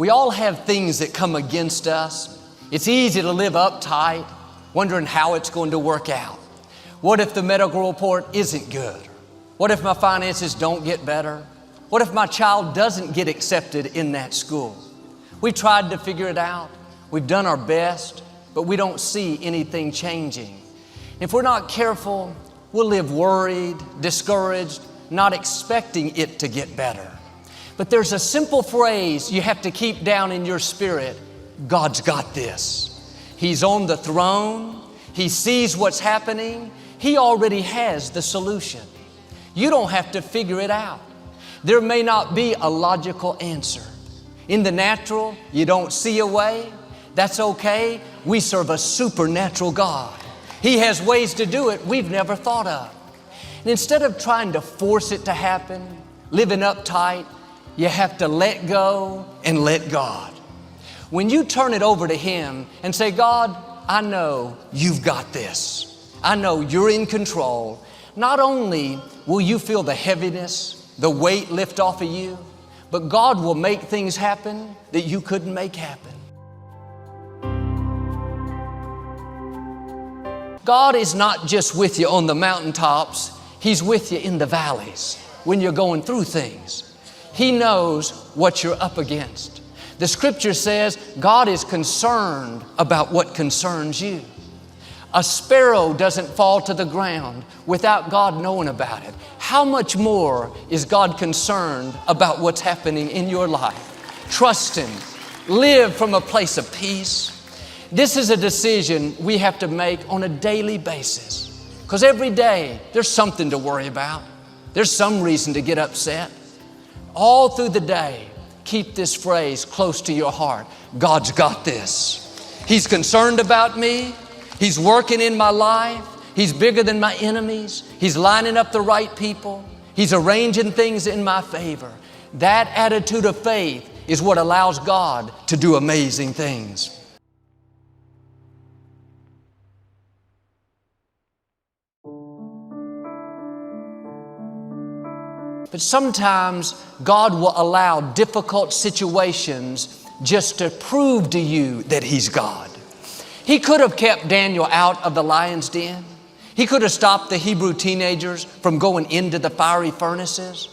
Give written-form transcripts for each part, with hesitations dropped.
We all have things that come against us. It's easy to live uptight, wondering how it's going to work out. What if the medical report isn't good? What if my finances don't get better? What if my child doesn't get accepted in that school? We tried to figure it out. We've done our best, but we don't see anything changing. If we're not careful, we'll live worried, discouraged, not expecting it to get better. But there's a simple phrase you have to keep down in your spirit. God's got this. He's on the throne. He sees what's happening. He already has the solution. You don't have to figure it out. There may not be a logical answer. In the natural, you don't see a way. That's okay. We serve a supernatural God. He has ways to do it we've never thought of. And instead of trying to force it to happen, living uptight, you have to let go and let God. When you turn it over to Him and say, God, I know you've got this. I know you're in control. Not only will you feel the heaviness, the weight lift off of you, but God will make things happen that you couldn't make happen. God is not just with you on the mountaintops. He's with you in the valleys when you're going through things. He knows what you're up against. The Scripture says God is concerned about what concerns you. A sparrow doesn't fall to the ground without God knowing about it. How much more is God concerned about what's happening in your life? Trust Him. Live from a place of peace. This is a decision we have to make on a daily basis. Because every day there's something to worry about. There's some reason to get upset. All through the day, keep this phrase close to your heart. God's got this. He's concerned about me. He's working in my life. He's bigger than my enemies. He's lining up the right people. He's arranging things in my favor. That attitude of faith is what allows God to do amazing things. But sometimes God will allow difficult situations just to prove to you that He's God. He could have kept Daniel out of the lion's den. He could have stopped the Hebrew teenagers from going into the fiery furnaces.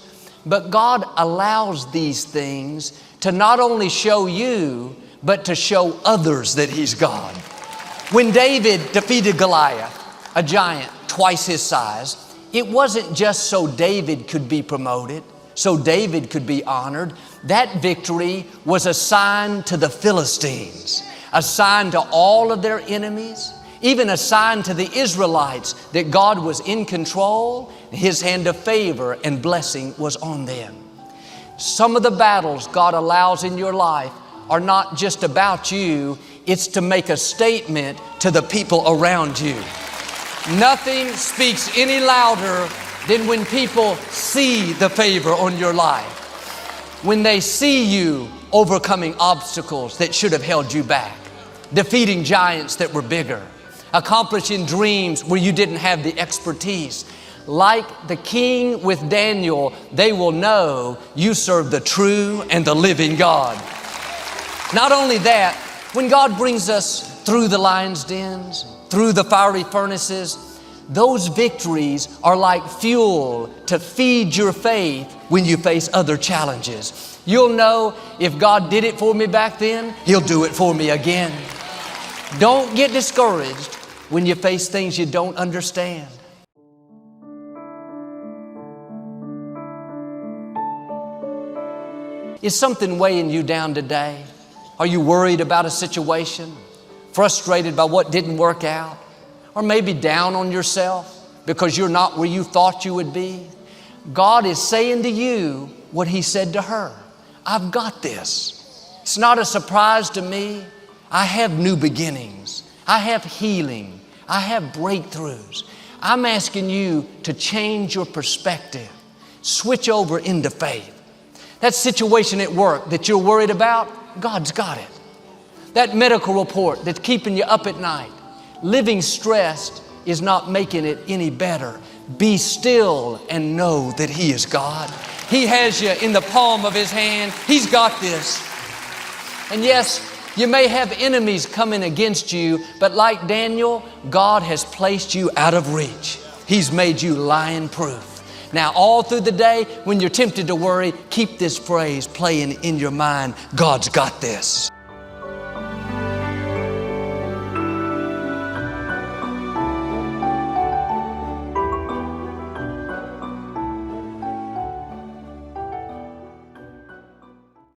But God allows these things to not only show you, but to show others that He's God. When David defeated Goliath, a giant twice his size, it wasn't just so David could be promoted, so David could be honored. That victory was a sign to the Philistines, a sign to all of their enemies, even a sign to the Israelites that God was in control, His hand of favor and blessing was on them. Some of the battles God allows in your life are not just about you, it's to make a statement to the people around you. Nothing speaks any louder than when people see the favor on your life. When they see you overcoming obstacles that should have held you back, defeating giants that were bigger, accomplishing dreams where you didn't have the expertise. Like the king with Daniel, they will know you serve the true and the living God. Not only that, when God brings us through the lion's dens, through the fiery furnaces, those victories are like fuel to feed your faith when you face other challenges. You'll know if God did it for me back then, He'll do it for me again. Don't get discouraged when you face things you don't understand. Is something weighing you down today? Are you worried about a situation? Frustrated by what didn't work out? Or maybe down on yourself because you're not where you thought you would be? God is saying to you what He said to her. I've got this. It's not a surprise to me. I have new beginnings. I have healing. I have breakthroughs. I'm asking you to change your perspective. Switch over into faith. That situation at work that you're worried about, God's got it. That medical report that's keeping you up at night, living stressed is not making it any better. Be still and know that He is God. He has you in the palm of His hand. He's got this. And yes, you may have enemies coming against you, but like Daniel, God has placed you out of reach. He's made you lion-proof. Now, all through the day, when you're tempted to worry, keep this phrase playing in your mind: God's got this.